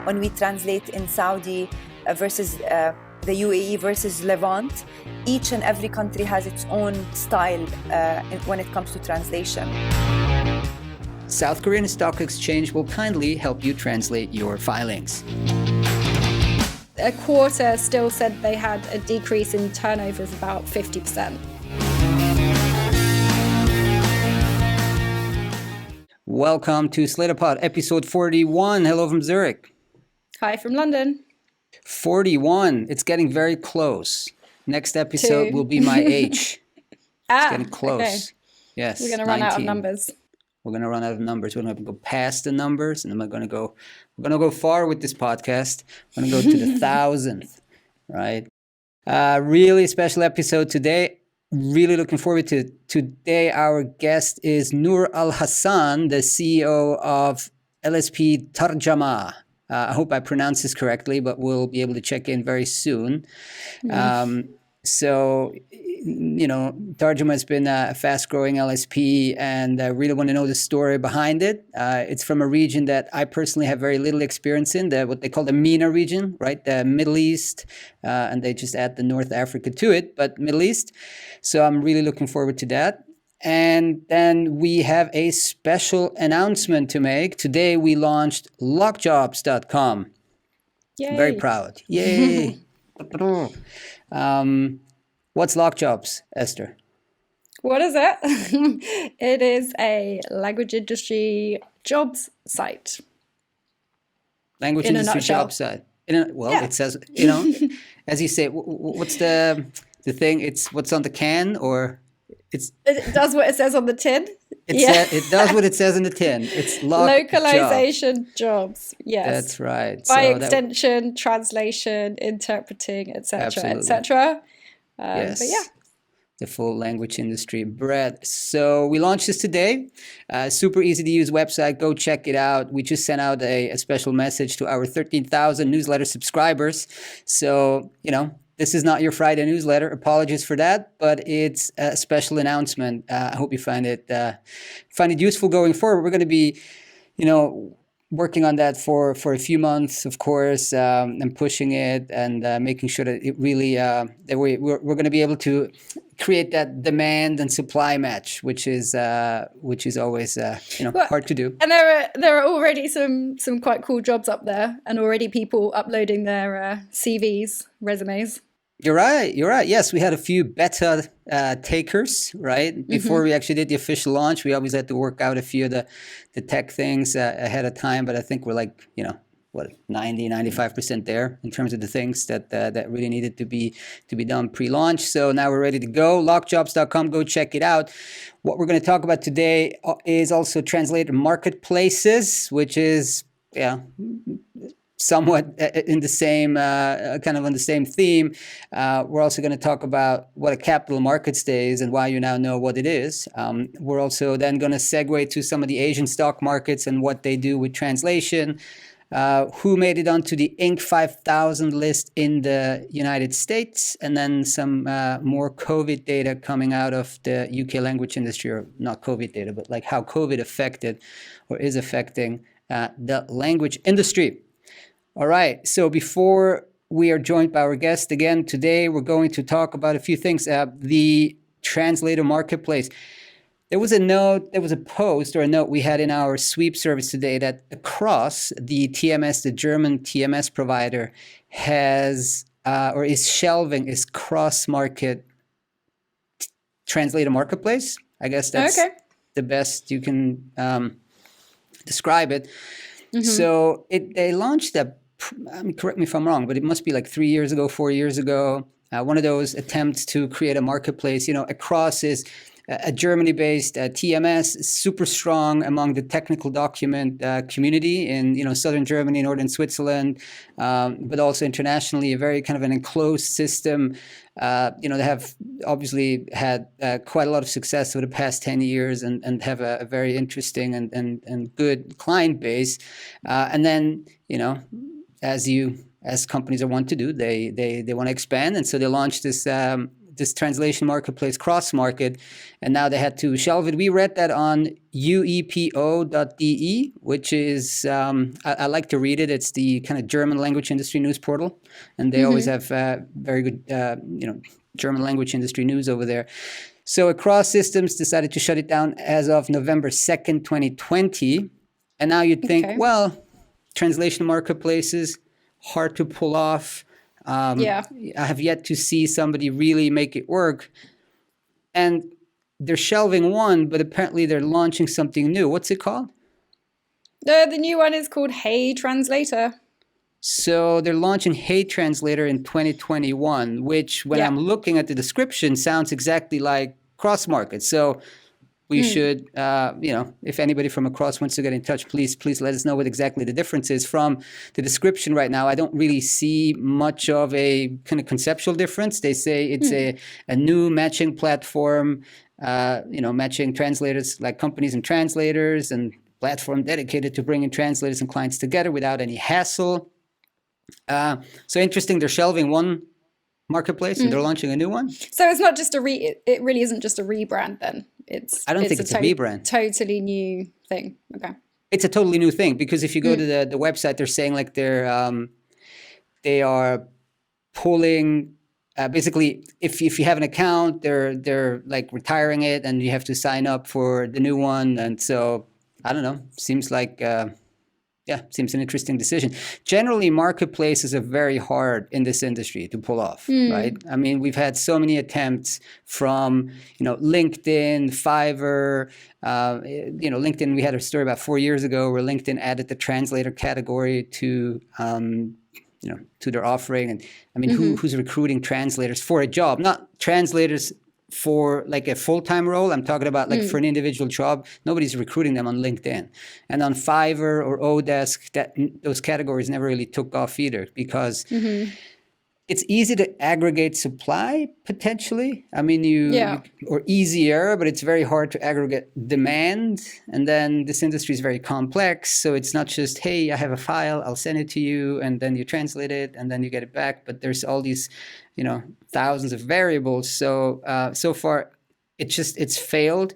when we translate in Saudi versus the UAE versus Levant, each and every country has its own style when it comes to translation. South Korean Stock Exchange will kindly help you translate your filings. A quarter still said they had a decrease in turnover of about 50%. Welcome to SlatorPod, episode 41. Hello from Zurich. Hi from London. 41. It's getting very close. Next episode will be my age. It's getting close. Okay. Yes. We're going to run out of numbers. We're going to run out of numbers. We're going to go past the numbers, and we're going to go far with this podcast. We're going to go to the 1,000th, right? Really special episode today. Really looking forward to it. Today, our guest is Nour Al Hassan, the CEO of LSP Tarjama. I hope I pronounced this correctly, but we'll be able to check in very soon. So, Tarjama has been a fast-growing LSP, and I really want to know the story behind it. It's from a region that I personally have very little experience in, what they call the MENA region, right? The Middle East, and they just add the North Africa to it, but Middle East. So I'm really looking forward to that. And then we have a special announcement to make. Today we launched Lockjobscom. Yay. Very proud. Yay. What's Lockjobs, Esther? What is it? It is a language industry jobs site. Language in industry a nutshell. job site. It says, as you say, what's the thing? It's what's on the can, or it does what it says on the tin. It does what it says in the tin. It's localization jobs. Yes, that's right. By extension, translation, interpreting, etc., etc. Yes. But yeah, the full language industry bread. So we launched this today. Super easy to use website. Go check it out. We just sent out a special message to our 13,000 newsletter subscribers. So, this is not your Friday newsletter. Apologies for that, but it's a special announcement. I hope you find it useful going forward. We're going to be, working on that for a few months, of course, and pushing it and making sure that it really that we're going to be able to create that demand and supply match, which is always hard to do. And there are already some quite cool jobs up there, and already people uploading their CVs, resumes. You're right. Yes, we had a few beta takers, right? Before we actually did the official launch, we always had to work out a few of the tech things ahead of time. But I think we're 95% there in terms of the things that really needed to be done pre-launch. So now we're ready to go. Lockjobs.com, go check it out. What we're going to talk about today is also Translator Marketplaces, which is, somewhat in the same kind of on the same theme. We're also going to talk about what a capital markets day is and why you now know what it is. We're also then going to segue to some of the Asian stock markets and what they do with translation. Who made it onto the Inc. 5000 list in the United States, and then some more COVID data coming out of the UK language industry, or not COVID data, but like how COVID affected or is affecting the language industry. All right, so before we are joined by our guest again today, we're going to talk about a few things. The Translator Marketplace. There was a post or a note we had in our sweep service today that across the TMS, the German TMS provider, has or is shelving is Crossmarket Translator Marketplace. I guess that's the best you can describe it. So they launched correct me if I'm wrong, but it must be like 4 years ago. One of those attempts to create a marketplace, across is a Germany-based TMS, super strong among the technical document community in southern Germany, northern Switzerland, but also internationally, a very kind of an enclosed system. They have obviously had quite a lot of success over the past 10 years and have a very interesting and good client base. And then, as companies are wont to do, they want to expand, and so they launched this this translation marketplace, Crossmarket, and now they had to shelve it. We read that on uepo.de, which is, I like to read it. It's the kind of German language industry news portal, and they always have very good, German language industry news over there. So Across Systems decided to shut it down as of November 2nd, 2020. And now you'd think, well, translation marketplaces, hard to pull off. I have yet to see somebody really make it work. And they're shelving one, but apparently they're launching something new. What's it called? The new one is called Hey Translator. So they're launching Hey Translator in 2021, which when I'm looking at the description sounds exactly like Crossmarket. So we should, if anybody from Across wants to get in touch, please let us know what exactly the difference is. From the description right now, I don't really see much of a kind of conceptual difference. They say it's a new matching platform, matching translators, like companies and translators, and platform dedicated to bringing translators and clients together without any hassle. So interesting, they're shelving one marketplace and they're launching a new one. So it's not just it really isn't just a rebrand then. I don't think it's a rebrand. Totally new thing. Okay. It's a totally new thing, because if you go to the website, they're saying like they are pulling basically if you have an account, they're like retiring it and you have to sign up for the new one. And so I don't know, seems like seems an interesting decision. Generally, marketplaces are very hard in this industry to pull off, right? I mean, we've had so many attempts from, LinkedIn, Fiverr. LinkedIn, we had a story about 4 years ago where LinkedIn added the translator category to their offering. And I mean, who's recruiting translators for a job? Not translators for like a full-time role. I'm talking about like for an individual job. Nobody's recruiting them on LinkedIn. And on Fiverr or Odesk, those categories never really took off either, because it's easy to aggregate supply potentially. I mean, or easier, but it's very hard to aggregate demand. And then this industry is very complex. So it's not just, hey, I have a file, I'll send it to you, and then you translate it and then you get it back. But there's all these, thousands of variables. So so far, it's failed.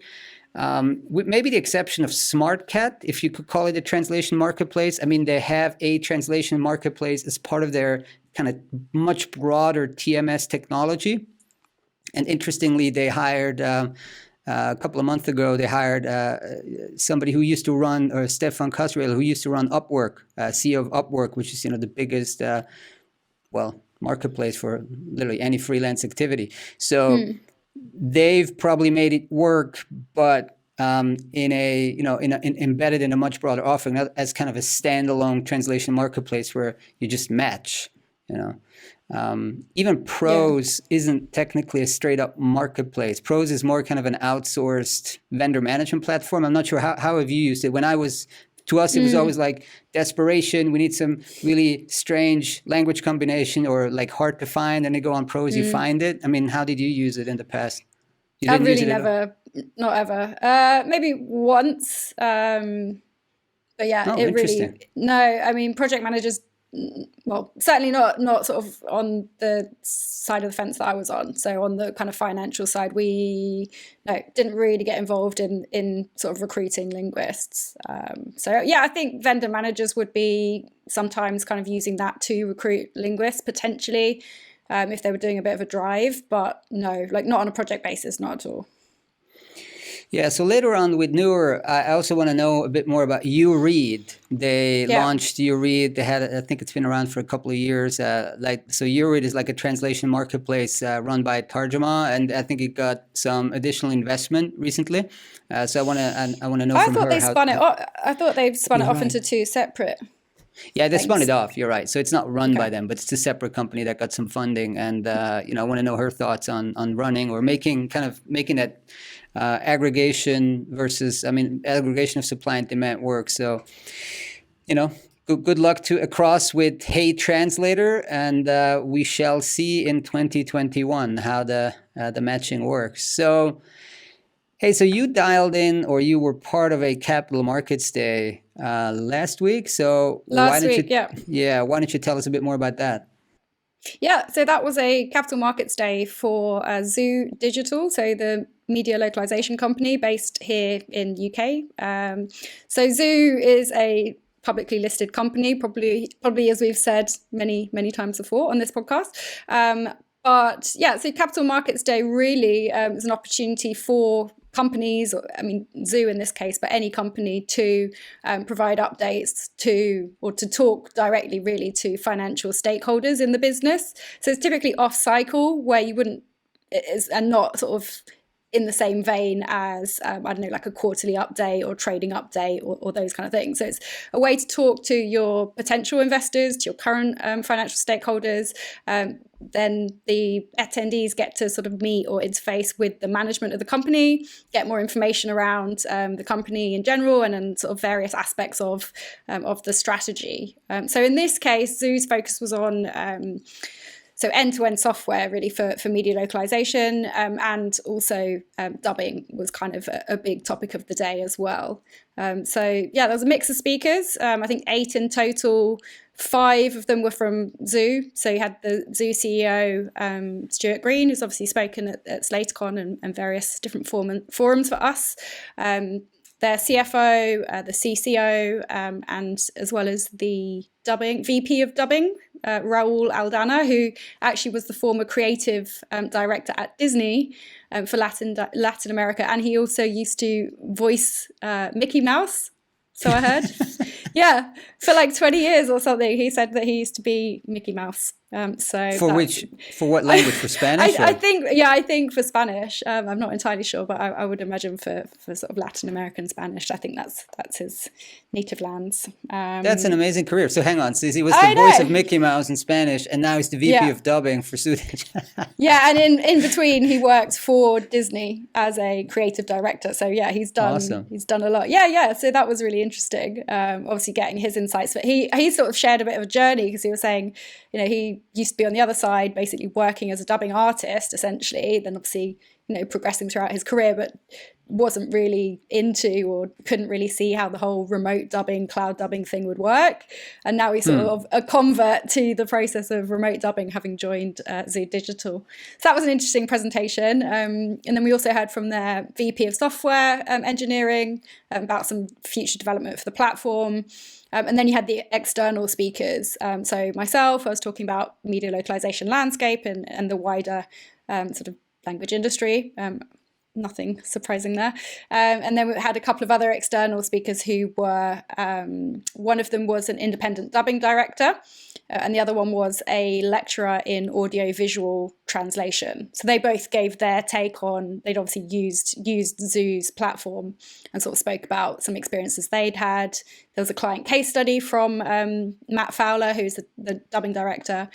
With maybe the exception of SmartCat, if you could call it a translation marketplace. I mean, they have a translation marketplace as part of their kind of much broader TMS technology. And interestingly, they hired a couple of months ago, they hired somebody who used to run, or Stefan Kasriel, who used to run Upwork, CEO of Upwork, which is the biggest, marketplace for literally any freelance activity. So they've probably made it work, but embedded in a much broader offering, not as kind of a standalone translation marketplace where you just match. Even Prose isn't technically a straight up marketplace. Prose is more kind of an outsourced vendor management platform. I'm not sure how have you used it. To us, it was always like desperation. We need some really strange language combination or like hard to find. And they go on Prose, you find it. I mean, how did you use it in the past? I've really never, not ever. Maybe once. But yeah, it really, no, I mean, project managers, well, certainly not sort of on the side of the fence that I was on. So on the kind of financial side, we didn't really get involved in sort of recruiting linguists. I think vendor managers would be sometimes kind of using that to recruit linguists potentially, if they were doing a bit of a drive, but no, like not on a project basis, not at all. Yeah, so later on with Nour, I also want to know a bit more about YouRead. They launched YouRead. They had, I think it's been around for a couple of years. So YouRead is like a translation marketplace run by Tarjama, and I think it got some additional investment recently. So I want to know from her. I thought they spun it off into two separate. Yeah, they spun it off. You're right. So it's not run by them, but it's a separate company that got some funding. And I want to know her thoughts on running or making that aggregation of supply and demand work. So, good luck to Across with Hey Translator, and we shall see in 2021 how the matching works. So, hey, so you dialed in, or you were part of a Capital Markets Day last week. So why don't you tell us a bit more about that? Yeah, so that was a capital markets day for Zoo Digital, so the media localization company based here in UK. So Zoo is a publicly listed company, probably as we've said many times before on this podcast. But yeah, so Capital Markets Day really is an opportunity for companies, Zoo in this case, but any company to provide updates or to talk directly really to financial stakeholders in the business. So it's typically off cycle where you wouldn't, and not sort of in the same vein as, like a quarterly update or trading update or those kind of things. So it's a way to talk to your potential investors, to your current financial stakeholders. Then the attendees get to sort of meet or interface with the management of the company, get more information around the company in general and then sort of various aspects of the strategy. So in this case, Zoo's focus was on so end-to-end software really for media localization, and also dubbing was kind of a big topic of the day as well. So yeah, there was a mix of speakers. I think 8 in total. 5 of them were from Zoo. So you had the Zoo CEO, Stuart Green, who's obviously spoken at SlatorCon and various different forums for us. Their CFO, the CCO, and as well as the VP of dubbing, Raul Aldana, who actually was the former creative director at Disney for Latin America. And he also used to voice Mickey Mouse. So I heard, yeah, for like 20 years or something. He said that he used to be Mickey Mouse. For what language? For Spanish? I think for Spanish. I'm not entirely sure, but I would imagine for sort of Latin American Spanish. I think that's his native lands. That's an amazing career. So hang on, so he was the voice of Mickey Mouse in Spanish, and now he's the VP of dubbing for Swedish. Yeah, and in between, he worked for Disney as a creative director. So yeah, he's done a lot. Yeah. So that was really interesting. Obviously, getting his insights, but he sort of shared a bit of a journey because he was saying, he used to be on the other side, basically working as a dubbing artist, essentially, then obviously, progressing throughout his career, but wasn't really into or couldn't really see how the whole remote dubbing, cloud dubbing thing would work. And now he's sort of a convert to the process of remote dubbing, having joined Zoo Digital. So that was an interesting presentation. And then we also heard from their VP of software engineering about some future development for the platform. And then you had the external speakers. So myself, I was talking about media localization landscape and the wider sort of language industry. Nothing surprising there. And then we had a couple of other external speakers who were, one of them was an independent dubbing director, and the other one was a lecturer in audio-visual translation. So they both gave their take on, they'd obviously used Zoo's platform and sort of spoke about some experiences they'd had. There was a client case study from Matt Fowler, who's the dubbing director.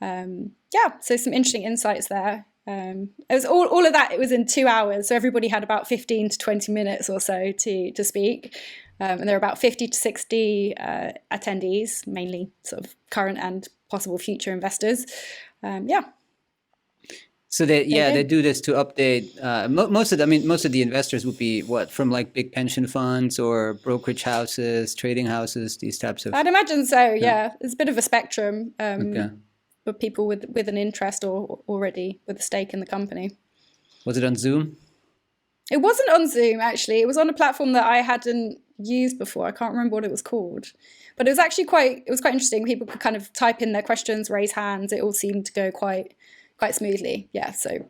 So some interesting insights there. It was all of that. It was in 2 hours, so everybody had about 15 to 20 minutes or so to speak, and there were about 50 to 60 attendees, mainly sort of current and possible future investors. So they do this to update. Most of the investors would be from like big pension funds or brokerage houses, trading houses, these types of. I'd imagine so. Yeah, it's a bit of a spectrum. For people with an interest or already with a stake in the company. Was it on Zoom? It wasn't on Zoom, actually. It was on a platform that I hadn't used before. I can't remember what it was called. But it was actually quite interesting. People could kind of type in their questions, raise hands. It all seemed to go quite smoothly. Yeah, so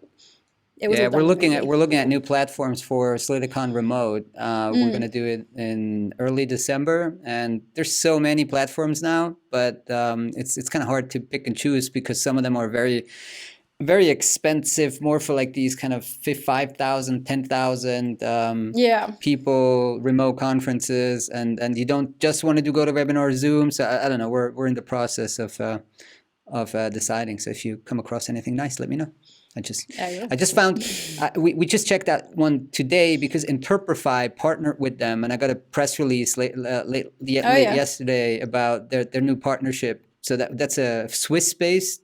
it was we're looking at new platforms for SlatorCon Remote. We're going to do it in early December, and there's so many platforms now, but it's kind of hard to pick and choose because some of them are very, very expensive, more for like these kind of 5,000, 10,000 people remote conferences, and you don't just want to do GoToWebinar or Zoom. So I don't know. We're in the process of deciding. So if you come across anything nice, let me know. I just found we just checked that one today because Interprify partnered with them, and I got a press release late yesterday about their new partnership. So that's a Swiss-based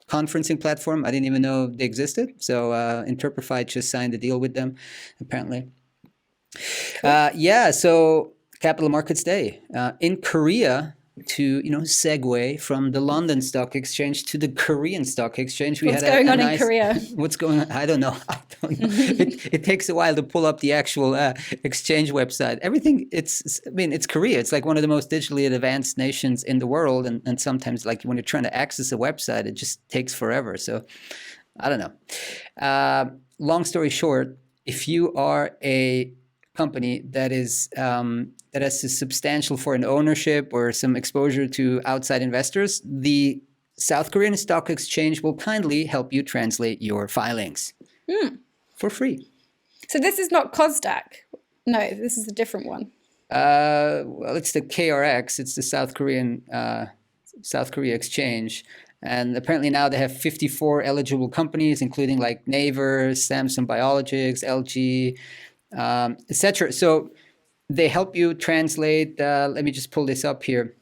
conferencing platform. I didn't even know they existed. So Interprify just signed a deal with them, apparently. Cool. So Capital Markets Day in Korea. to segue from the London Stock Exchange to the Korean Stock Exchange. What's going on in Korea? What's going on? I don't know. It takes a while to pull up the actual exchange website. Everything. It's Korea. It's like one of the most digitally advanced nations in the world, and sometimes like when you're trying to access a website, it just takes forever. So I don't know. Long story short, if you are a company that is that has a substantial foreign ownership or some exposure to outside investors, the South Korean Stock Exchange will kindly help you translate your filings for free. So this is not KOSDAQ. No, this is a different one. Well, it's the KRX. It's the South Korea Exchange. And apparently now they have 54 eligible companies, including like Naver, Samsung Biologics, LG, etc. So they help you translate, let me just pull this up here,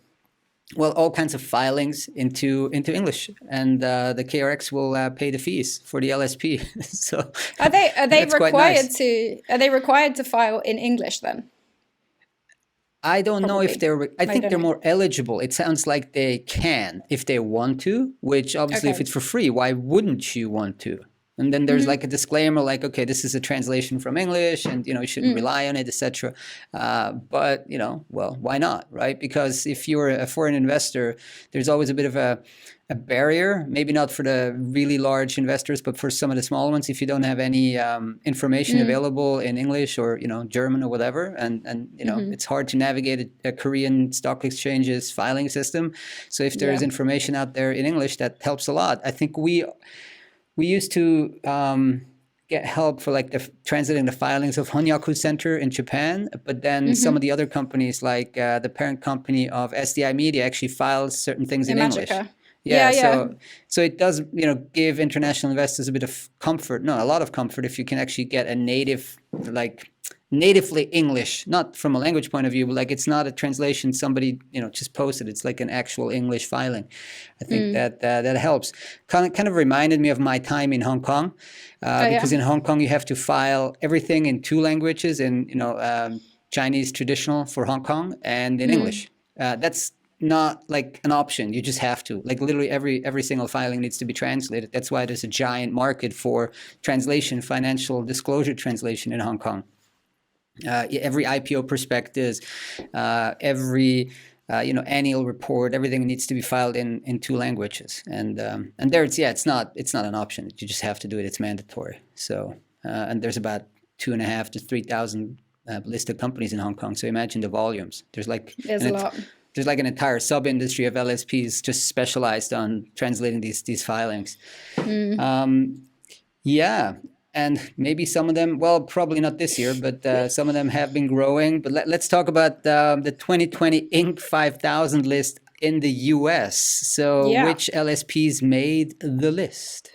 well, all kinds of filings into English, and the KRX will pay the fees for the LSP. So are they required to file in English then? I don't know if I think they're know. more eligible. It sounds like they can if they want to, which obviously if it's for free, why wouldn't you want to? And then there's like a disclaimer like, okay, this is a translation from English and, you shouldn't rely on it, etc. But, well, why not, right? Because if you're a foreign investor, there's always a bit of a barrier, maybe not for the really large investors, but for some of the small ones, if you don't have any information available in English or, German or whatever. And it's hard to navigate a Korean stock exchange's filing system. So if there's information out there in English, that helps a lot. I think we used to get help for like translating the filings of Honyaku Center in Japan, but then some of the other companies, like the parent company of SDI Media, actually files certain things in English. So it does, give international investors a bit of comfort. No, a lot of comfort if you can actually get a natively English, not from a language point of view, but like it's not a translation somebody just posted. It's like an actual English filing. I think that helps. Kind of reminded me of my time in Hong Kong, because in Hong Kong you have to file everything in two languages, in Chinese traditional for Hong Kong and in English. That's not like an option. You just have to. Like literally every single filing needs to be translated. That's why there's a giant market for translation, financial disclosure translation in Hong Kong. Every IPO prospectus, every annual report, everything needs to be filed in two languages. And there it's not an option. You just have to do it. It's mandatory. So and there's about 2,500 to 3,000 listed companies in Hong Kong. So imagine the volumes. There's a lot. There's like an entire sub-industry of LSPs just specialized on translating these filings. And maybe some of them, well, probably not this year, but some of them have been growing. But let's talk about the 2020 Inc. 5000 list in the US. So which LSPs made the list?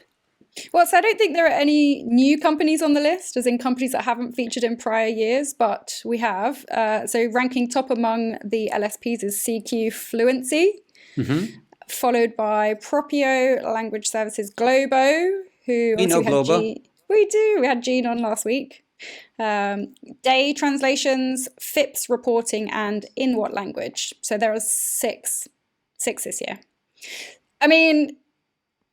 Well, so I don't think there are any new companies on the list, as in companies that haven't featured in prior years, but we have. So ranking top among the LSPs is CQ Fluency, followed by Proprio Language Services Globo, who we know Globo. We do. We had Jean on last week. Day Translations, FIPS Reporting, and In What Language. So there are six this year. I mean,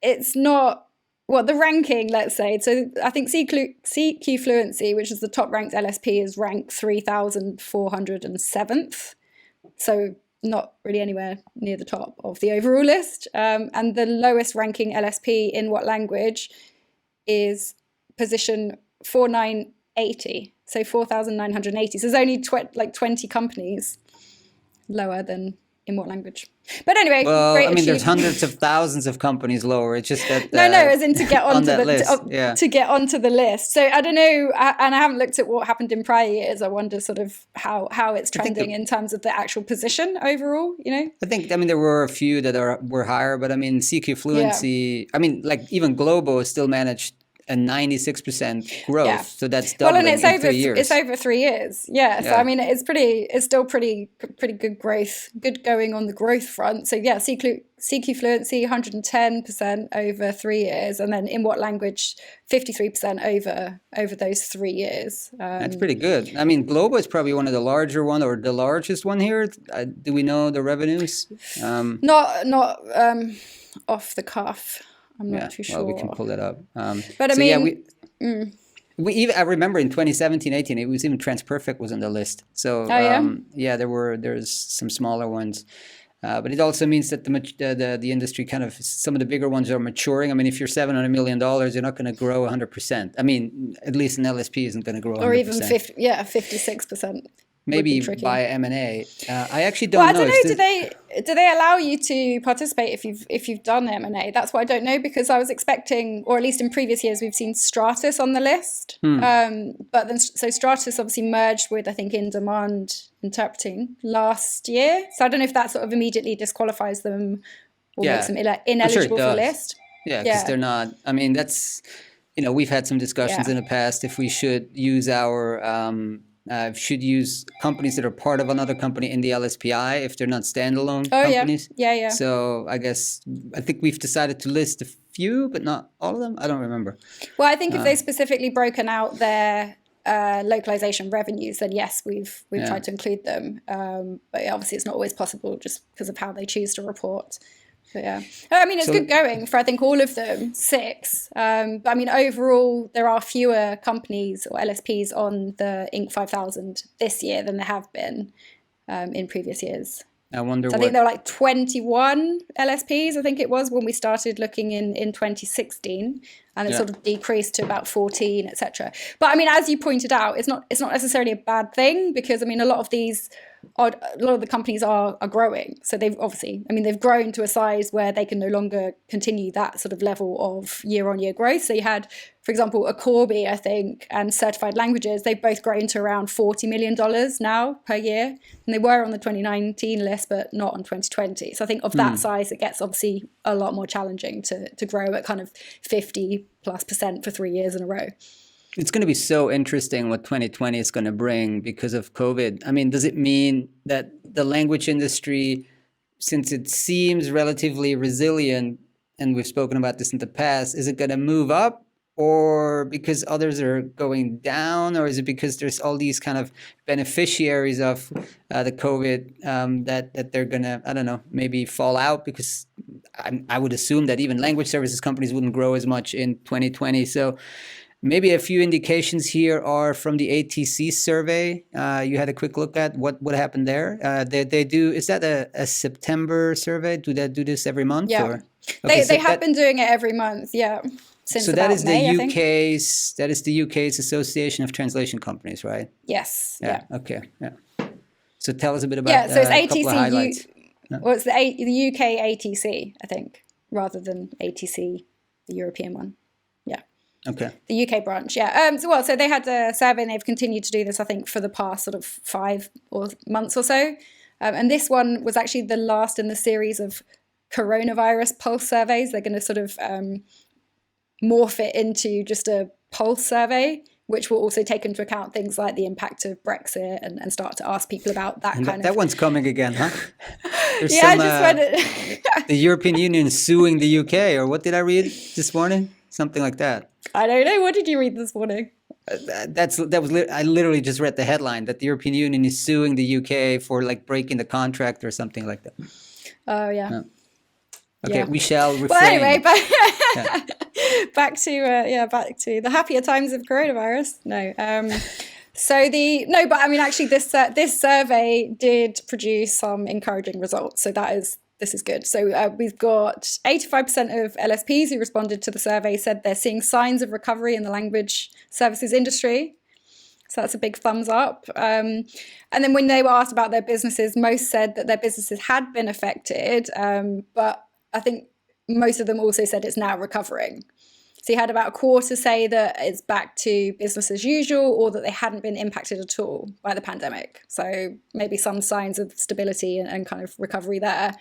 it's not... Well, the ranking, let's say. So I think CQ Fluency, which is the top ranked LSP, is ranked 3,407th. So not really anywhere near the top of the overall list. And the lowest ranking LSP in what language is position 4,980. So 4,980. So there's only 20 companies lower than in what language. But anyway, well, I mean, there's hundreds of thousands of companies lower. It's just that no, as in to get onto on the list. To get onto the list. So I don't know, and I haven't looked at what happened in prior years. I wonder sort of how it's trending in terms of the actual position overall. I think there were a few that were higher, but I mean CQ Fluency. I mean, like even Globo still managed a 96% growth. Yeah. So that's doubling and in 3 years. It's over 3 years. Yeah. So I mean, it's still pretty good growth, good going on the growth front. So yeah, CQ fluency 110% over 3 years, and then in what language 53% over those 3 years. That's pretty good. I mean, Globo is probably one of the larger one or the largest one here. Do we know the revenues? Not off the cuff. I'm not too sure. Well, we can pull it up. But I mean, we even, I remember in 2017, 18, it was even TransPerfect was on the list. So there's some smaller ones. But it also means that the industry kind of, some of the bigger ones are maturing. I mean, if you're $700 million, you're not going to grow 100%. I mean, at least an LSP isn't going to grow 100%. Or even 56%. Maybe by M&A. I actually don't know. Well, I don't know. Do they allow you to participate if you've done M&A? That's what I don't know, because I was expecting, or at least in previous years, we've seen Stratus on the list. But then, so Stratus obviously merged with, I think, In Demand Interpreting last year. So I don't know if that sort of immediately disqualifies them or makes them ineligible for the list. Yeah, because they're not. I mean, that's, we've had some discussions in the past if we should use should use companies that are part of another company in the LSPI if they're not standalone companies. Yeah. So I think we've decided to list a few, but not all of them. I don't remember. Well, I think if they've specifically broken out their localization revenues, then yes, we've tried to include them. But obviously it's not always possible just because of how they choose to report. But yeah, I mean, it's good going for, I think, all of them, 6. But I mean, overall, there are fewer companies or LSPs on the Inc. 5000 this year than there have been in previous years. I wonder. So I think there were like 21 LSPs, I think it was, when we started looking in 2016, and it sort of decreased to about 14, etc. But I mean, as you pointed out, it's not necessarily a bad thing, because I mean, a lot of the companies are growing. So they've grown to a size where they can no longer continue that sort of level of year-on-year growth. So you had, for example, Acorbi, I think, and Certified Languages, they've both grown to around $40 million now per year. And they were on the 2019 list, but not on 2020. So I think of that size, it gets obviously a lot more challenging to grow at kind of 50+% for 3 years in a row. It's going to be so interesting what 2020 is going to bring because of COVID. I mean, does it mean that the language industry, since it seems relatively resilient, and we've spoken about this in the past, is it going to move up, or because others are going down, or is it because there's all these kind of beneficiaries of the COVID that they're going to, I don't know, maybe fall out? Because I would assume that even language services companies wouldn't grow as much in 2020. So maybe a few indications here are from the ATC survey. You had a quick look at what happened there. They do. Is that a September survey? Do they do this every month? Yeah, or? Okay, they have been doing it every month. Yeah, since so about that is May, the UK's. That is the UK's Association of Translation Companies, right? Yes. Yeah. Okay. Yeah. So tell us a bit about. Yeah. So it's a couple of highlights. Well, it's the UK ATC, I think, rather than ATC, the European one. Okay. The UK branch, yeah. So they had a survey, and they've continued to do this, I think, for the past sort of 5 months or so. And this one was actually the last in the series of coronavirus pulse surveys. They're going to sort of morph it into just a pulse survey, which will also take into account things like the impact of Brexit and start to ask people about that kind of... That one's coming again, huh? Yeah, I just read it. The European Union suing the UK, or what did I read this morning? Something like that. I don't know. What did you read this morning? I literally just read the headline that the European Union is suing the UK for like breaking the contract or something like that. Oh yeah. Okay, we shall refrain. Well, anyway, back to the happier times of coronavirus. No. But I mean, actually, this survey did produce some encouraging results. So this is good. So we've got 85% of LSPs who responded to the survey said they're seeing signs of recovery in the language services industry. So that's a big thumbs up. And then when they were asked about their businesses, most said that their businesses had been affected. But I think most of them also said it's now recovering. So you had about a quarter say that it's back to business as usual, or that they hadn't been impacted at all by the pandemic. So maybe some signs of stability and kind of recovery there.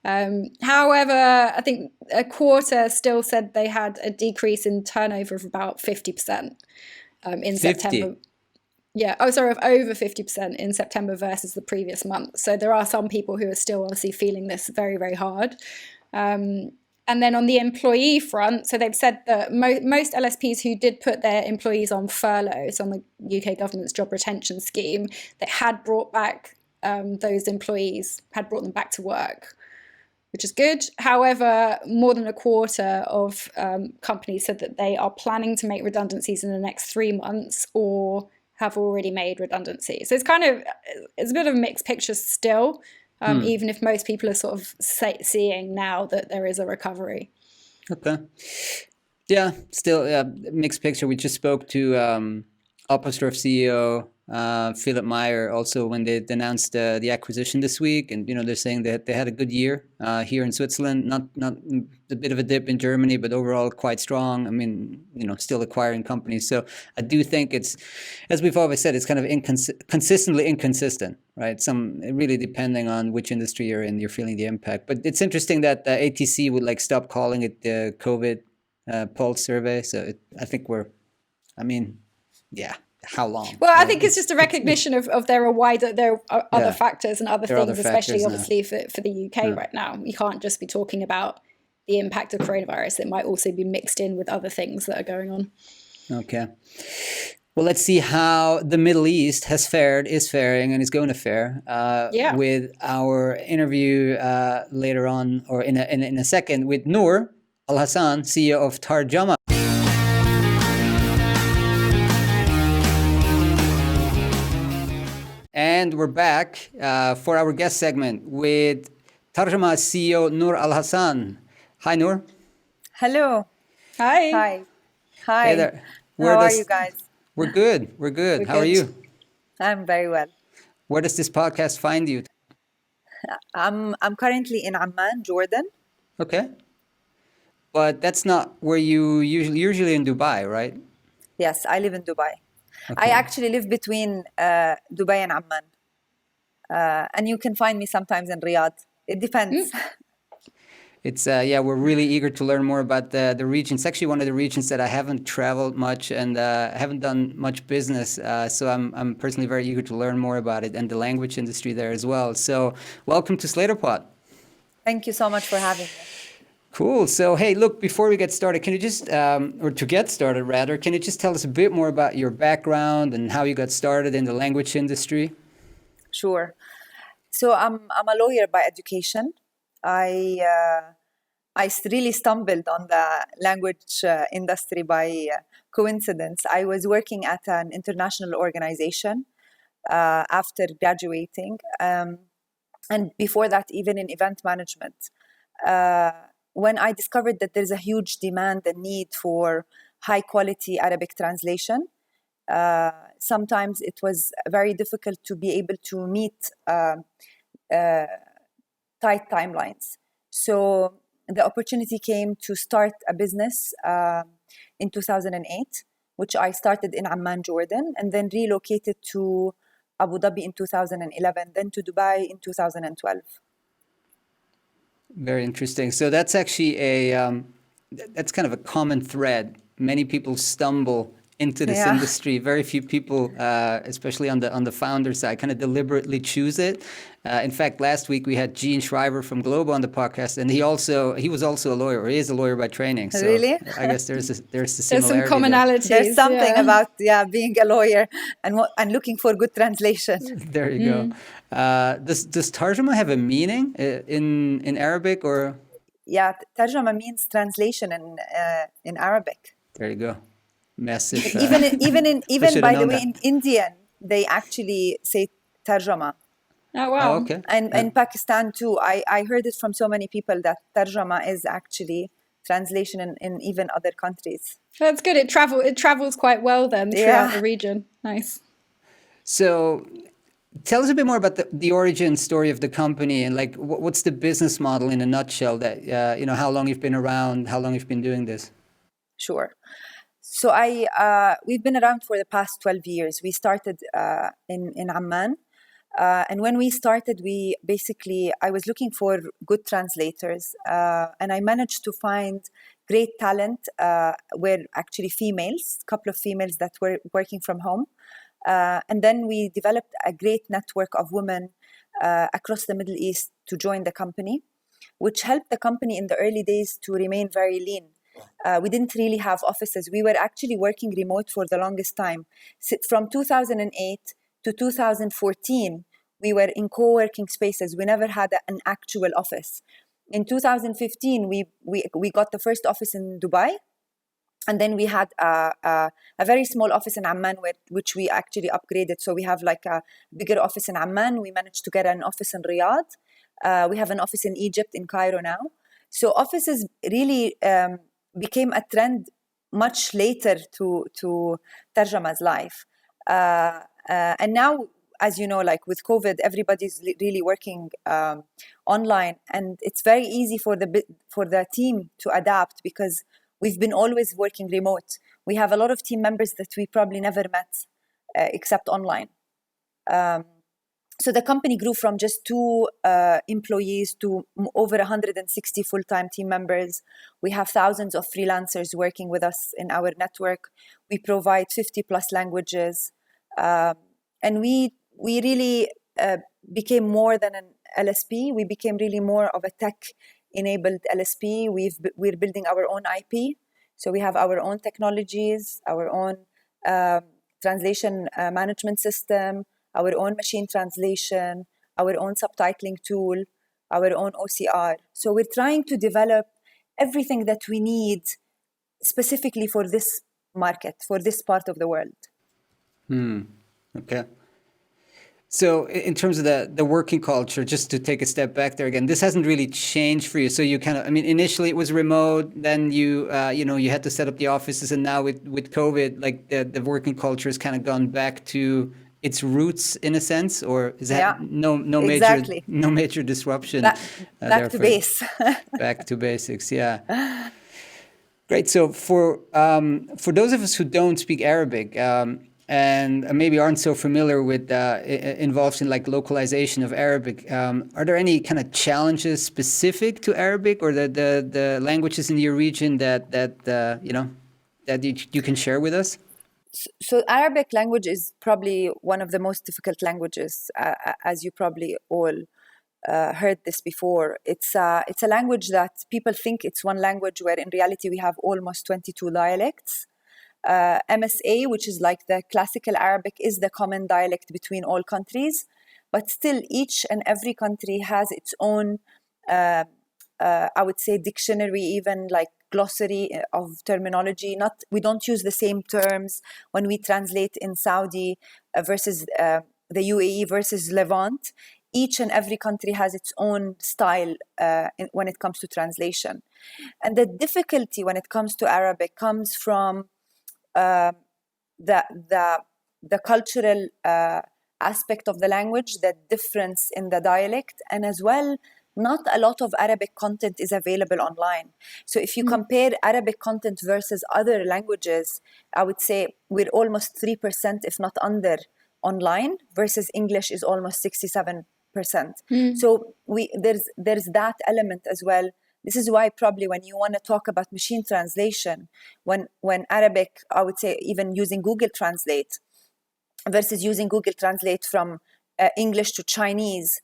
However, I think a quarter still said they had a decrease in turnover of about 50% in 50. September. Yeah, of over 50% in September versus the previous month. So there are some people who are still obviously feeling this very, very hard. And then on the employee front, so they've said that most LSPs who did put their employees on furlough, so on the UK government's job retention scheme, they had brought back those employees, had brought them back to work, which is good. However, more than a quarter of companies said that they are planning to make redundancies in the next 3 months or have already made redundancies. So it's a bit of a mixed picture still. Even if most people are sort of seeing now that there is a recovery. Okay. Yeah, still mixed picture. We just spoke to Oppostorf CEO Philip Meyer also when they announced the acquisition this week, and they're saying that they had a good year here in Switzerland. Not a bit of a dip in Germany, but overall quite strong. I mean, still acquiring companies. So I do think it's, as we've always said, it's kind of consistently inconsistent, right? Really depending on which industry you're in, you're feeling the impact. But it's interesting that ATC would stop calling it the COVID pulse survey. So I think yeah. How long? Well, I think it's just a recognition of there are other factors and other things, especially obviously for the UK right now. You can't just be talking about the impact of coronavirus. It might also be mixed in with other things that are going on. Okay. Well, let's see how the Middle East is faring, and is going to fare with our interview later on, or in a second, with Nour Al Hassan, CEO of Tarjama. And we're back for our guest segment with Tarjama CEO Nour Al Hassan. Hi, Nour. Hello. Hi. Hey there. How are you guys? We're good. How are you? I'm very well. Where does this podcast find you? I'm currently in Amman, Jordan. Okay. But that's not where you usually in Dubai, right? Yes, I live in Dubai. Okay. I actually live between Dubai and Amman. And you can find me sometimes in Riyadh. It depends. It's we're really eager to learn more about the region. It's actually one of the regions that I haven't traveled much and haven't done much business. So I'm personally very eager to learn more about it and the language industry there as well. So welcome to SlatorPod. Thank you so much for having me. Cool. So, hey, look, before we get started, can you just, or to get started rather, can you just tell us a bit more about your background and how you got started in the language industry? Sure. So I'm a lawyer by education. I really stumbled on the language industry by coincidence. I was working at an international organization after graduating. And before that, even in event management. When I discovered that there's a huge demand and need for high quality Arabic translation, sometimes it was very difficult to be able to meet tight timelines. So the opportunity came to start a business in 2008, which I started in Amman, Jordan, and then relocated to Abu Dhabi in 2011, then to Dubai in 2012. Very interesting. So that's actually that's kind of a common thread. Many people stumble into this industry. Very few people, especially on the founder side, kind of deliberately choose it. In fact, last week we had Gene Shriver from Globo on the podcast, and he was also a lawyer, or he is a lawyer by training. So really? I guess there's a similarity. There's some commonalities. There's something about being a lawyer and looking for good translation. There you go. Does Tarjama have a meaning in Arabic or? Yeah, Tarjama means translation in Arabic. There you go. Massive. Even by the way, in Indian they actually say Tarjama. Oh wow! Oh, okay. And in Pakistan too, I heard it from so many people that Tarjama is actually translation in even other countries. That's good. It travels quite well then throughout the region. Nice. So, tell us a bit more about the origin story of the company and what's the business model in a nutshell. That how long you've been around, how long you've been doing this. Sure. So we've been around for the past 12 years. We started in Amman. And when we started, I was looking for good translators, and I managed to find great talent, were actually females, a couple of females that were working from home. And then we developed a great network of women across the Middle East to join the company, which helped the company in the early days to remain very lean. We didn't really have offices. We were actually working remote for the longest time. From 2008 to 2014, we were in co-working spaces. We never had an actual office. In 2015, we got the first office in Dubai. And then we had a very small office in Amman, which we actually upgraded. So we have like a bigger office in Amman. We managed to get an office in Riyadh. We have an office in Egypt, in Cairo now. So offices really became a trend much later to Tarjama's life. And now, as you know, like with COVID, everybody's really working online. And it's very easy for the team to adapt because we've been always working remote. We have a lot of team members that we probably never met except online. So the company grew from just 2 employees to over 160 full-time team members. We have thousands of freelancers working with us in our network. We provide 50 plus languages. And we really became more than an LSP. We became really more of a tech-enabled LSP. We're building our own IP. So we have our own technologies, our own translation management system, our own machine translation, our own subtitling tool, our own OCR. So we're trying to develop everything that we need specifically for this market, for this part of the world. Okay. So in terms of the working culture, just to take a step back there again, this hasn't really changed for you. So you kind of, I mean, initially it was remote, then you had to set up the offices, and now with COVID, like the working culture has kind of gone back to its roots in a sense, or is that no major disruption? Back to base. Back to basics, yeah. Great. So for those of us who don't speak Arabic and maybe aren't so familiar with involved in like localization of Arabic, are there any kind of challenges specific to Arabic or the languages in your region that you can share with us? So Arabic language is probably one of the most difficult languages, as you probably all heard this before. It's a language that people think it's one language, where in reality we have almost 22 dialects. MSA, which is like the classical Arabic, is the common dialect between all countries, but still each and every country has its own, I would say, dictionary, even like glossary of terminology. We don't use the same terms when we translate in Saudi versus the UAE versus Levant. Each and every country has its own style when it comes to translation. And the difficulty when it comes to Arabic comes from the cultural aspect of the language, the difference in the dialect, and as well, not a lot of Arabic content is available online. So if you compare Arabic content versus other languages, I would say we're almost 3%, if not under, online, versus English is almost 67%. So there's that element as well. This is why probably when you want to talk about machine translation, when Arabic, I would say even using Google Translate versus using Google Translate from English to Chinese,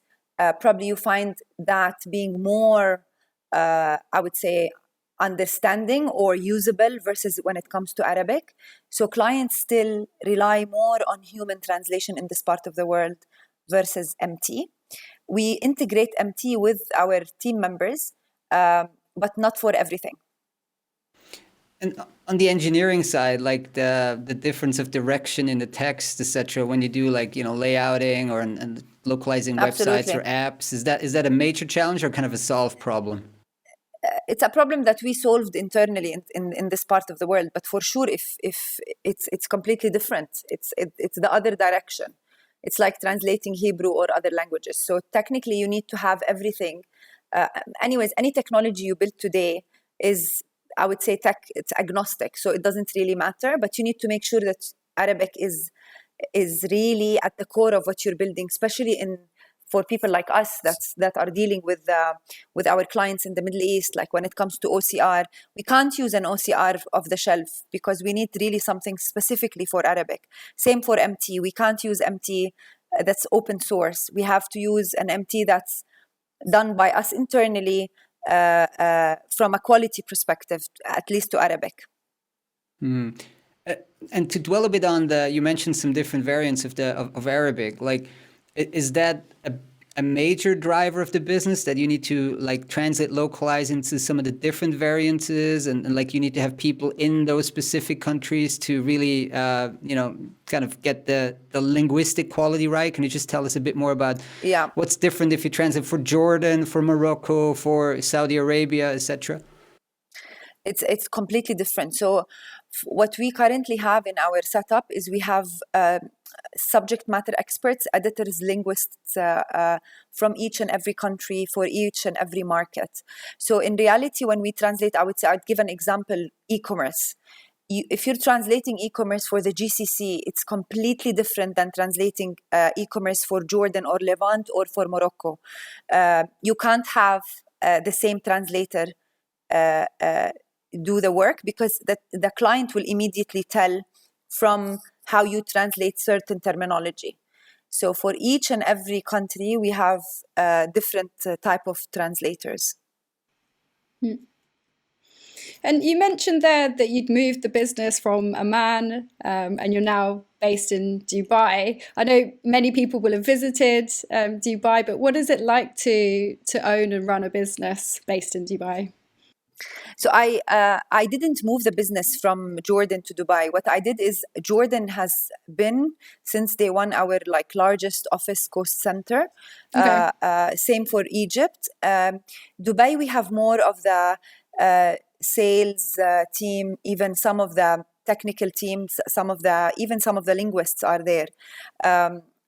probably you find that being more, I would say, understanding or usable versus when it comes to Arabic. So clients still rely more on human translation in this part of the world versus MT. We integrate MT with our team members, but not for everything. And on the engineering side, like the difference of direction in the text, etc., when you do like layouting or and localizing websites or apps, is that a major challenge or kind of a solved problem? It's a problem that we solved internally in this part of the world, but for sure, if it's completely different, it's the other direction. It's like translating Hebrew or other languages. So technically, you need to have everything. Anyways, any technology you build today is, I would say, it's agnostic. So it doesn't really matter, but you need to make sure that Arabic is is really at the core of what you're building, especially for people like us that are dealing with our clients in the Middle East. Like when it comes to OCR, we can't use an OCR off the shelf because we need really something specifically for Arabic. Same for MT. We can't use MT that's open source. We have to use an MT that's done by us internally from a quality perspective, at least to Arabic. Mm. And to dwell a bit on you mentioned some different variants of Arabic. Like, is that a major driver of the business, that you need to like translate, localize into some of the different variances, and like you need to have people in those specific countries to really, kind of get the linguistic quality right? Can you just tell us a bit more about what's different if you translate for Jordan, for Morocco, for Saudi Arabia, etc.? It's completely different. So what we currently have in our setup is we have subject matter experts, editors, linguists from each and every country for each and every market. So in reality, when we translate, I'd give an example, e-commerce. If you're translating e-commerce for the GCC, it's completely different than translating e-commerce for Jordan or Levant or for Morocco. You can't have the same translator do the work, because the client will immediately tell from how you translate certain terminology. So for each and every country, we have different type of translators. And you mentioned there that you'd moved the business from Amman, and you're now based in Dubai. I know many people will have visited Dubai, but what is it like to own and run a business based in Dubai? So I didn't move the business from Jordan to Dubai. What I did is, Jordan has been since day one our largest office cost center. Okay. Same for Egypt. Dubai, we have more of the sales team, even some of the technical teams, even some of the linguists are there.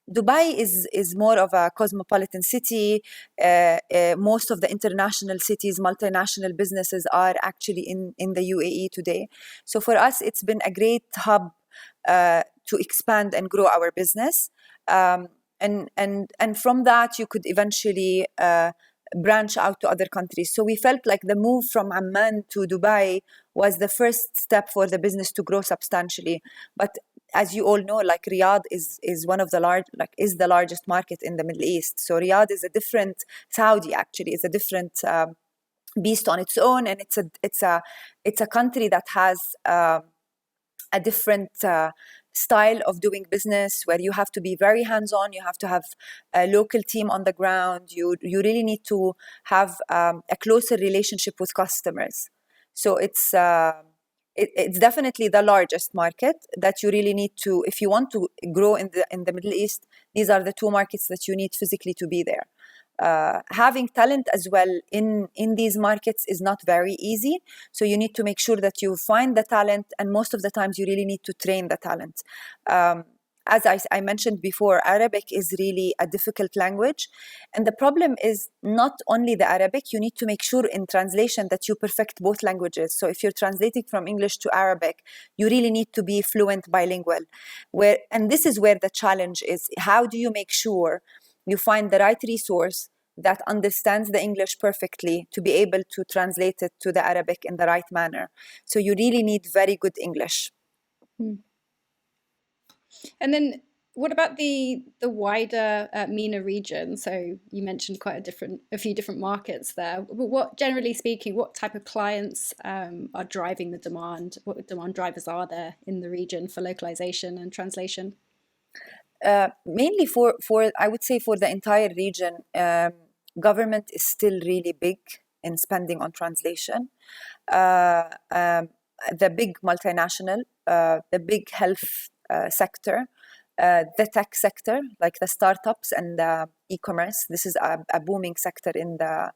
Dubai is more of a cosmopolitan city. Most of the international cities, multinational businesses are actually in the UAE today. So for us, it's been a great hub to expand and grow our business. And from that, you could eventually branch out to other countries. So we felt like the move from Amman to Dubai was the first step for the business to grow substantially. But as you all know, Riyadh is one of the the largest market in the Middle East. So Riyadh is a different Saudi, actually is a different beast on its own, and it's a country that has a different style of doing business, where you have to be very hands-on. You have to have a local team on the ground. You really need to have a closer relationship with customers. So it's definitely the largest market that you really need to, if you want to grow in the Middle East, these are the two markets that you need physically to be there. Having talent as well in these markets is not very easy. So you need to make sure that you find the talent, and most of the times you really need to train the talent. As I mentioned before, Arabic is really a difficult language. And the problem is not only the Arabic, you need to make sure in translation that you perfect both languages. So if you're translating from English to Arabic, you really need to be fluent bilingual. And this is where the challenge is. How do you make sure you find the right resource that understands the English perfectly to be able to translate it to the Arabic in the right manner? So you really need very good English. And then what about the wider MENA region? So you mentioned a few different markets there. What, generally speaking, what type of clients are driving the demand? What demand drivers are there in the region for localization and translation? Mainly for I would say for the entire region, government is still really big in spending on translation. The big multinational, the big health sector, the tech sector, like the startups and the e-commerce. This is a booming sector in the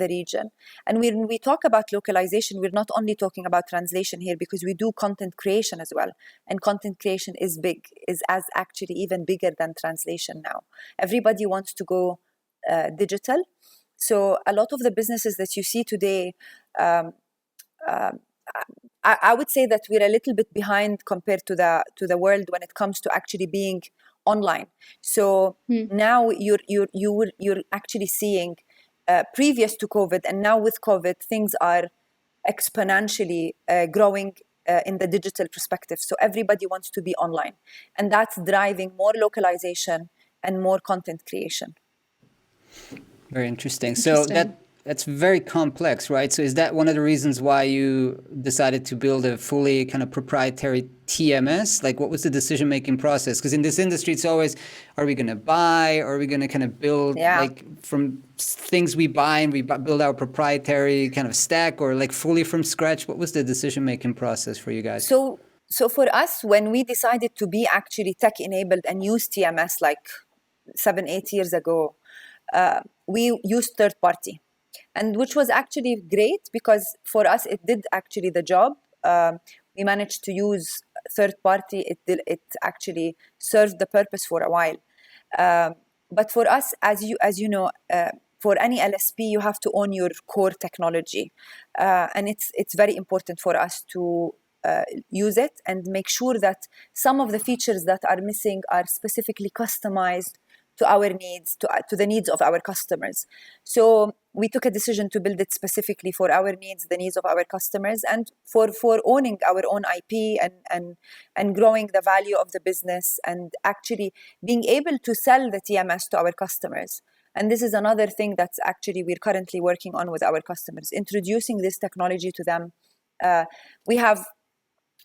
region. And when we talk about localization, we're not only talking about translation here, because we do content creation as well. And content creation is as actually even bigger than translation now. Everybody wants to go digital. So a lot of the businesses that you see today I would say that we're a little bit behind compared to the world when it comes to actually being online. So now you're actually seeing previous to COVID and now with COVID, things are exponentially growing in the digital perspective. So everybody wants to be online, and that's driving more localization and more content creation. Very interesting. So that's very complex, right? So is that one of the reasons why you decided to build a fully kind of proprietary TMS? Like, what was the decision-making process? Because in this industry, it's always, are we going to buy? Or are we going to kind of build like from things we buy and we build our proprietary kind of stack, or like fully from scratch? What was the decision-making process for you guys? So for us, when we decided to be actually tech-enabled and use TMS like 7-8 years ago, we used third party. And which was actually great because for us, it did actually the job. We managed to use third party. It actually served the purpose for a while. But for us, as you know, for any LSP, you have to own your core technology. And it's very important for us to use it and make sure that some of the features that are missing are specifically customized to our needs, to the needs of our customers. So we took a decision to build it specifically for our needs, the needs of our customers, and for owning our own IP and growing the value of the business and actually being able to sell the TMS to our customers. And this is another thing that's actually we're currently working on with our customers, introducing this technology to them. We have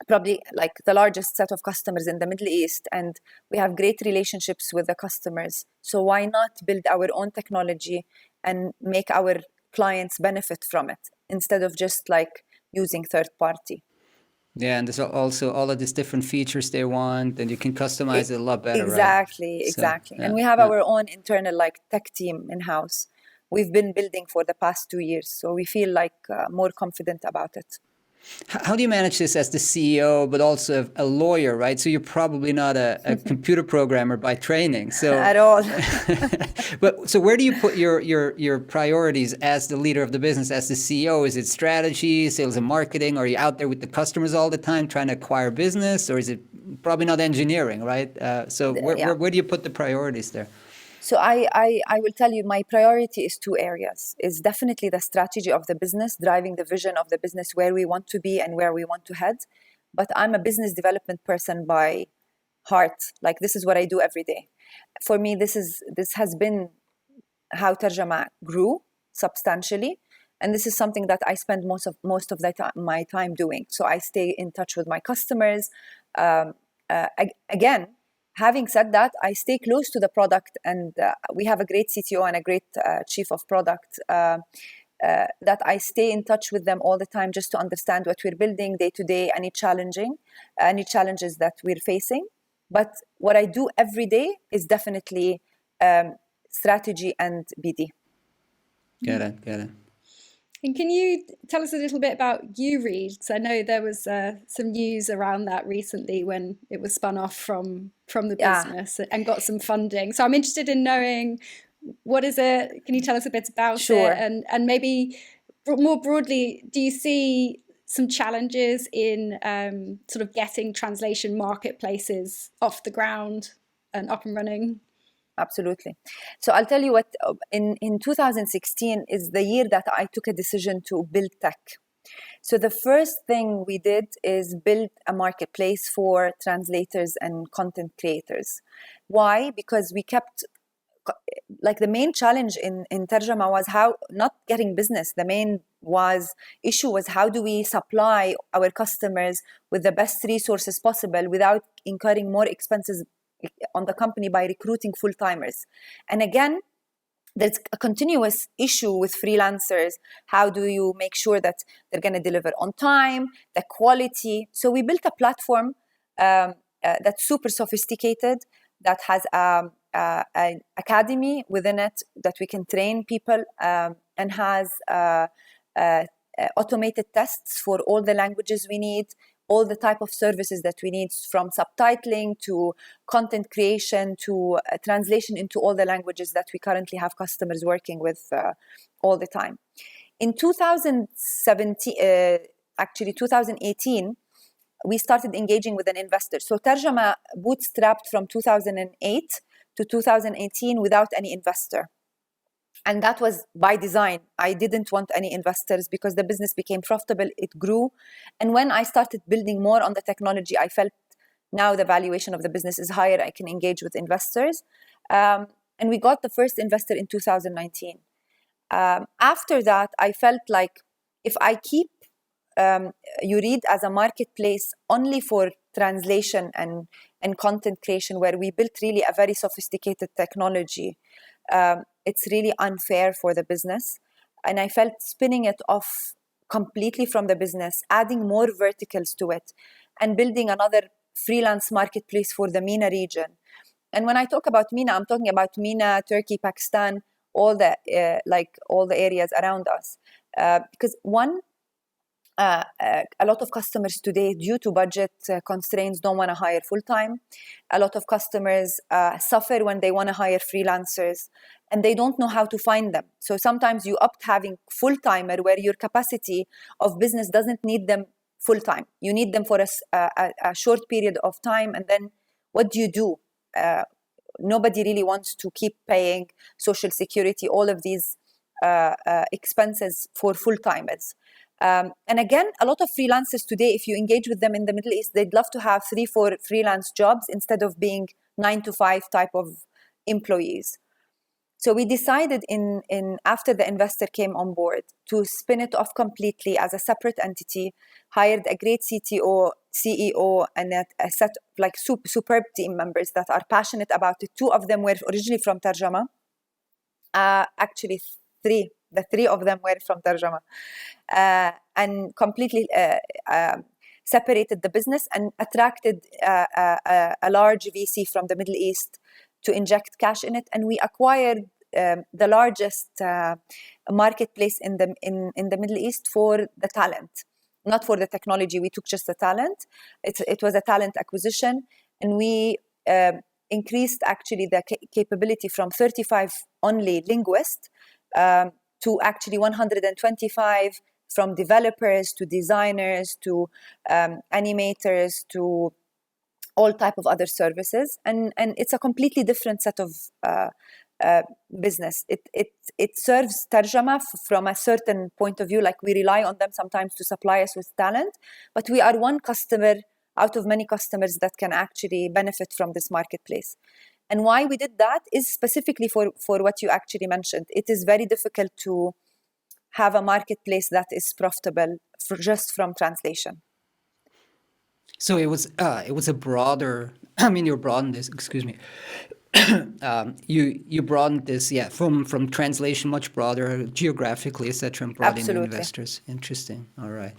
probably like the largest set of customers in the Middle East, and we have great relationships with the customers. So why not build our own technology and make our clients benefit from it instead of just like using third party? Yeah, and there's also all of these different features they want, and you can customize it a lot better, exactly, right? Exactly. And we have our own internal like tech team in-house. We've been building for the past 2 years, so we feel like more confident about it. How do you manage this as the CEO, but also a lawyer, right? So you're probably not a computer programmer by training, so at all. But so where do you put your priorities as the leader of the business, as the CEO? Is it strategy, sales and marketing? Are you out there with the customers all the time trying to acquire business, or is it probably not engineering, right? So where do you put the priorities there? So I will tell you, my priority is 2 areas. It's definitely the strategy of the business, driving the vision of the business, where we want to be and where we want to head. But I'm a business development person by heart. Like, this is what I do every day. For me, this has been how Tarjama grew substantially. And this is something that I spend most of my time doing. So I stay in touch with my customers. Again, having said that, I stay close to the product, and we have a great CTO and a great chief of product that I stay in touch with them all the time just to understand what we're building day to day, any challenges that we're facing. But what I do every day is definitely strategy and BD. Get it. And can you tell us a little bit about URead? Because I know there was some news around that recently when it was spun off from the business and got some funding. So I'm interested in knowing, what is it? Can you tell us a bit about it? And maybe more broadly, do you see some challenges in sort of getting translation marketplaces off the ground and up and running? Absolutely. So I'll tell you what, in 2016 is the year that I took a decision to build tech. So the first thing we did is build a marketplace for translators and content creators. Why? Because we kept, like, the main challenge in Tarjama was not getting business. The main issue was how do we supply our customers with the best resources possible without incurring more expenses on the company by recruiting full-timers. And again, there's a continuous issue with freelancers. How do you make sure that they're going to deliver on time, the quality? So we built a platform that's super sophisticated, that has an academy within it that we can train people, and has automated tests for all the languages we need, all the type of services that we need, from subtitling to content creation to translation into all the languages that we currently have customers working with all the time. In 2017, actually 2018, we started engaging with an investor. So Tarjama bootstrapped from 2008 to 2018 without any investor. And that was by design. I didn't want any investors because the business became profitable, it grew. And when I started building more on the technology, I felt now the valuation of the business is higher, I can engage with investors. And we got the first investor in 2019. After that, I felt like if I keep YouRead as a marketplace only for translation and content creation, where we built really a very sophisticated technology, it's really unfair for the business. And I felt spinning it off completely from the business, adding more verticals to it, and building another freelance marketplace for the MENA region. And when I talk about MENA, I'm talking about MENA, Turkey, Pakistan, all the areas around us. Because a lot of customers today, due to budget constraints, don't want to hire full-time. A lot of customers suffer when they want to hire freelancers, and they don't know how to find them. So sometimes you opt having full-timer where your capacity of business doesn't need them full-time. You need them for a short period of time, and then what do? Nobody really wants to keep paying Social Security, all of these expenses for full-timers. And again, a lot of freelancers today, if you engage with them in the Middle East, they'd love to have 3-4 freelance jobs instead of being 9-to-5 type of employees. So we decided after the investor came on board to spin it off completely as a separate entity, hired a great CTO, CEO, and a set like superb team members that are passionate about it. 2 of them were originally from Tarjama. Actually, 3. The 3 of them were from Tarjama. And completely separated the business and attracted a large VC from the Middle East to inject cash in it. And we acquired the largest marketplace in the Middle East for the talent, not for the technology. We took just the talent. It was a talent acquisition, and we increased actually the capability from 35 only linguists to actually 125, from developers to designers to animators to all type of other services. And it's a completely different set of business. It serves Tarjama from a certain point of view, like we rely on them sometimes to supply us with talent, but we are one customer out of many customers that can actually benefit from this marketplace. And why we did that is specifically for what you actually mentioned. It is very difficult to have a marketplace that is profitable just from translation. So it was a broader. I mean, you broadened this. Excuse me. You broadened this, from translation much broader geographically, etc., and brought in investors. Interesting. All right.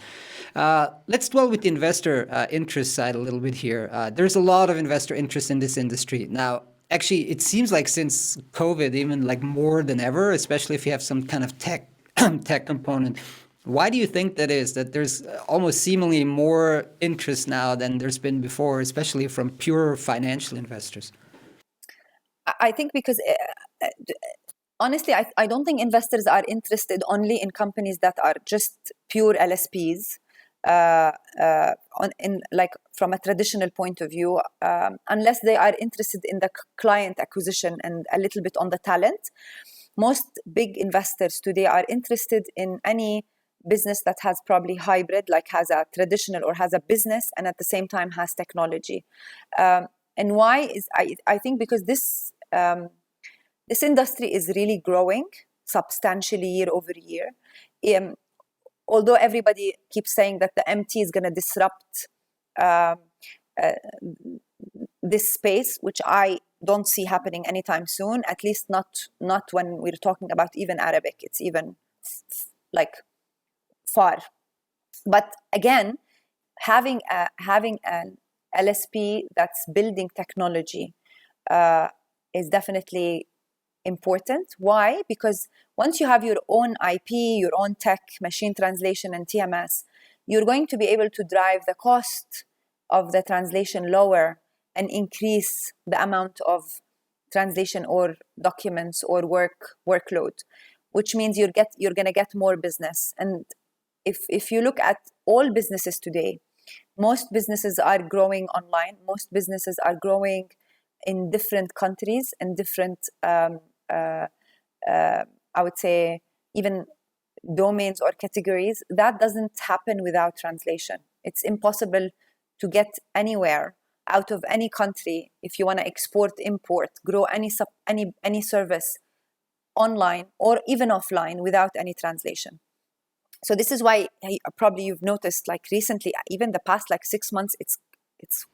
Let's dwell with the investor interest side a little bit here. There's a lot of investor interest in this industry now. Actually, it seems like since COVID, even like more than ever, especially if you have some kind of tech component. Why do you think that is? That there's almost seemingly more interest now than there's been before, especially from pure financial investors? I think because honestly, I don't think investors are interested only in companies that are just pure LSPs. From a traditional point of view, unless they are interested in the client acquisition and a little bit on the talent. Most big investors today are interested in any business that has probably hybrid, like has a traditional or has a business and at the same time has technology. And why is I think because this industry is really growing substantially year over year. Although everybody keeps saying that the MT is going to disrupt this space, which I don't see happening anytime soon, at least not when we're talking about even Arabic. It's even far. But again, having an LSP that's building technology is definitely important. Why? Because once you have your own IP, your own tech, machine translation, and TMS, you're going to be able to drive the cost of the translation lower and increase the amount of translation or documents or workload, which means you're going to get more business. And if you look at all businesses today, most businesses are growing online. Most businesses are growing in different countries and different, I would say, even domains or categories. That doesn't happen without translation. It's impossible to get anywhere out of any country if you want to export, import, grow any service online or even offline without any translation. So this is why probably you've noticed, like recently, even the past like 6 months, it's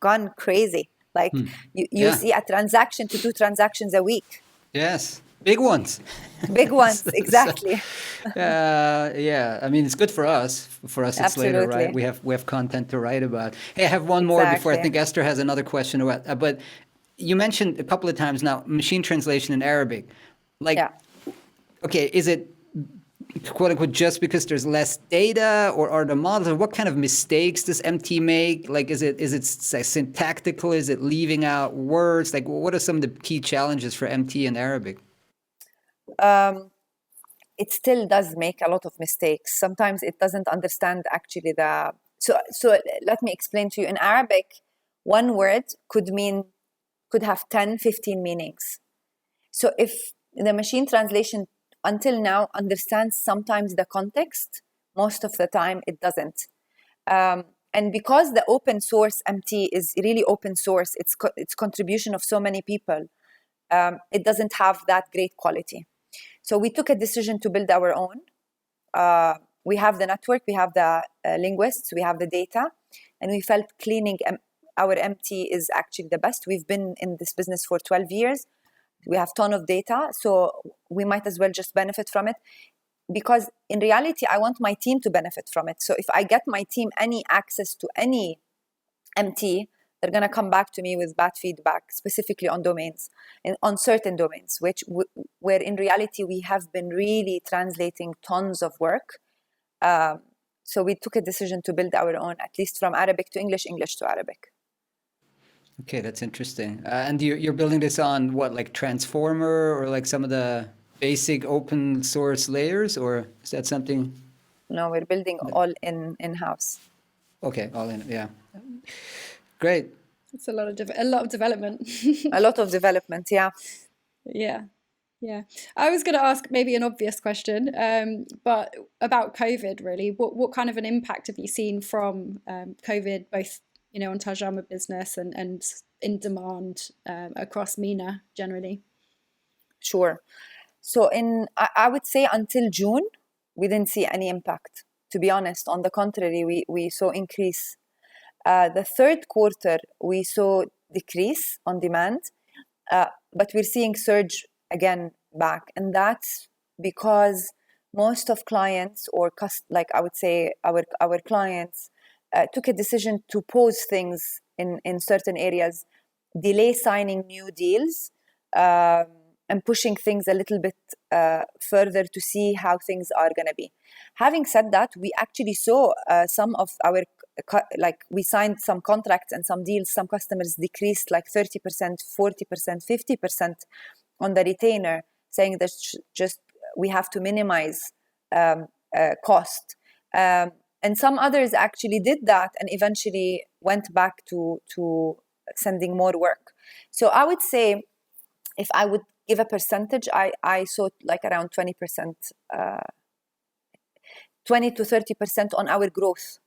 gone crazy. Like you see a transaction to 2 transactions a week. Yes, big ones. Big ones, exactly. Yeah, I mean, it's good for us. For us at Slator, right? We have content to write about. Hey, I have one more before I think Esther has another question about. But you mentioned a couple of times now machine translation in Arabic. Like, okay, is it quote unquote just because there's less data, or are the models, or what kind of mistakes does MT make? Like, is it syntactical? Is it leaving out words? Like, what are some of the key challenges for MT in Arabic? It still does make a lot of mistakes. Sometimes it doesn't understand actually so let me explain to you. In Arabic, one word could have 10, 15 meanings. So if the machine translation until now understands sometimes the context, most of the time it doesn't. And because the open source MT is really open source, it's contribution of so many people, it doesn't have that great quality. So we took a decision to build our own. We have the network, we have the linguists, we have the data, and we felt cleaning our MT is actually the best. We've been in this business for 12 years. We have a ton of data, so we might as well just benefit from it. Because in reality, I want my team to benefit from it. So if I get my team any access to any MT, they're going to come back to me with bad feedback, specifically on domains, on certain domains, where in reality we have been really translating tons of work. So we took a decision to build our own, at least from Arabic to English, English to Arabic. Okay, that's interesting. And you're building this on what, like Transformer or like some of the basic open source layers, or is that something? No, we're building all in-house. Okay, all in, yeah. Great. It's a lot of development. A lot of development, yeah. Yeah. I was going to ask maybe an obvious question, but about COVID, really. What kind of an impact have you seen from COVID, both on Tarjama business and in demand across MENA generally? Sure. So I would say until June, we didn't see any impact. To be honest, on the contrary, we saw increase. The third quarter, we saw decrease on demand, but we're seeing surge again back. And that's because most of clients, or like I would say our clients, took a decision to pause things in certain areas, delay signing new deals, and pushing things a little bit further to see how things are going to be. Having said that, we actually saw some of our, we signed some contracts and some deals, some customers decreased like 30%, 40%, 50% on the retainer, saying that just we have to minimize cost. And some others actually did that and eventually went back to sending more work. So I would say, if I would give a percentage, I saw like around 20%, 20 to 30% on our growth.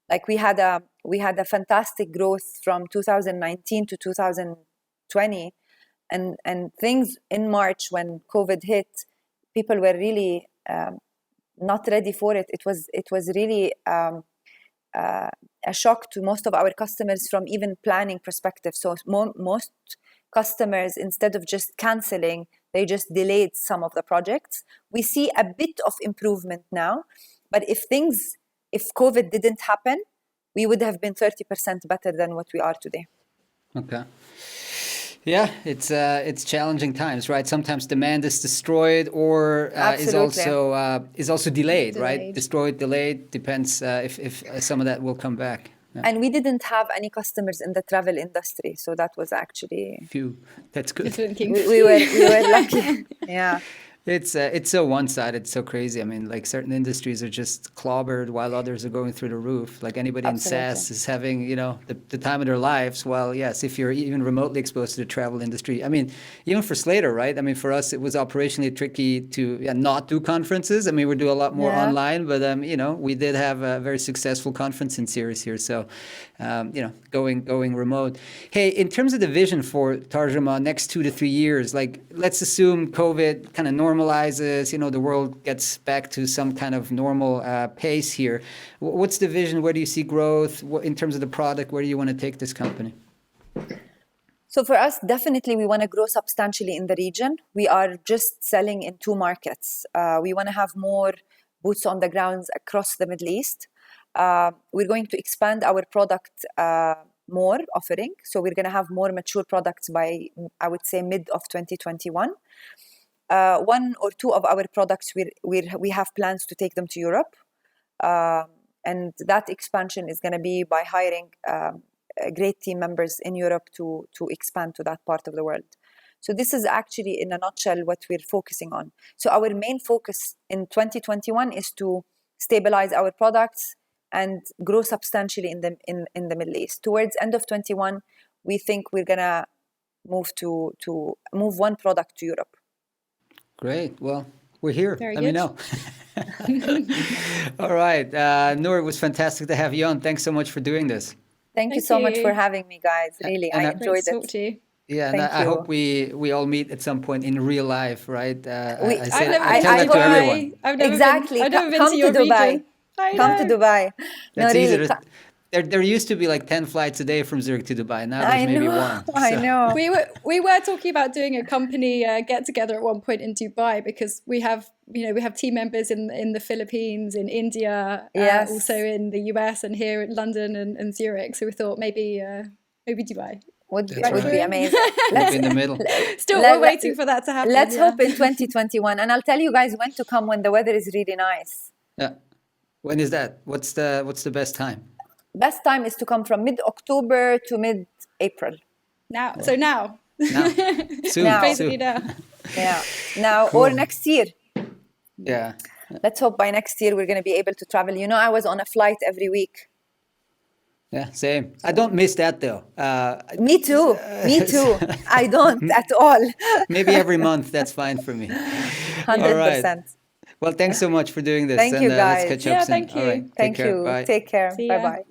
Like we had a fantastic growth from 2019 to 2020, and things in March when COVID hit, people were really not ready for it. It was really a shock to most of our customers from even planning perspective. So most customers, instead of just canceling, they just delayed some of the projects. We see a bit of improvement now, but if COVID didn't happen, we would have been 30% better than what we are today. Okay. Yeah, it's challenging times, right? Sometimes demand is destroyed or is also delayed, right? Destroyed, delayed, depends if some of that will come back. Yeah. And we didn't have any customers in the travel industry, so that was actually few. That's good. We were lucky. Yeah. It's so one-sided, so crazy. I mean, like certain industries are just clobbered while others are going through the roof. Like anybody in SaaS is having, the time of their lives. Well, yes, if you're even remotely exposed to the travel industry. I mean, even for Slator, right? I mean, for us, it was operationally tricky to not do conferences. I mean, we do a lot more online, but, we did have a very successful conferencing series here. So, going remote. Hey, in terms of the vision for Tarjama next 2 to 3 years, like let's assume COVID kind of normalizes, the world gets back to some kind of normal pace here. What's the vision? Where do you see growth? In terms of the product, where do you want to take this company? So for us, definitely we want to grow substantially in the region. We are just selling in 2 markets. We want to have more boots on the grounds across the Middle East. We're going to expand our product more offering. So we're going to have more mature products by, I would say, mid of 2021. 1 or 2 of our products, we have plans to take them to Europe. And that expansion is going to be by hiring great team members in Europe to expand to that part of the world. So this is actually, in a nutshell, what we're focusing on. So our main focus in 2021 is to stabilize our products and grow substantially in the Middle East. Towards end of 21, we think we're gonna move move 1 product to Europe. Great. Well, we're here. Very Let me know. All right. Nour, it was fantastic to have you on. Thanks so much for doing this. Thank you so much for having me, guys. Really, I enjoyed it. Yeah, and I hope we all meet at some point in real life, right? I tell that to everyone. I've never exactly. Been Come to your Dubai. region. Come to Dubai. That's easy. There used to be like 10 flights a day from Zurich to Dubai. Now there's maybe 1. So. I know. We were talking about doing a company get together at one point in Dubai because we have team members in the Philippines, in India, also in the US and here in London and Zurich. So we thought maybe Dubai. Would be amazing. Let's be in the middle. Still, we're waiting for that to happen. Let's hope in 2021. And I'll tell you guys when to come when the weather is really nice. Yeah. When is that? What's the best time? Best time is to come from mid-October to mid-April. Now. So now. Soon. Basically now. Yeah. Now cool. Or next year. Yeah. Let's hope by next year we're going to be able to travel. I was on a flight every week. Yeah, same. I don't miss that though. Me too. I don't at all. Maybe every month, that's fine for me. 100%. Right. Well, thanks so much for doing this. Thank you, guys. Let's catch up soon. Thank you. All right. Thank you. Bye. Take care. See ya. Bye-bye.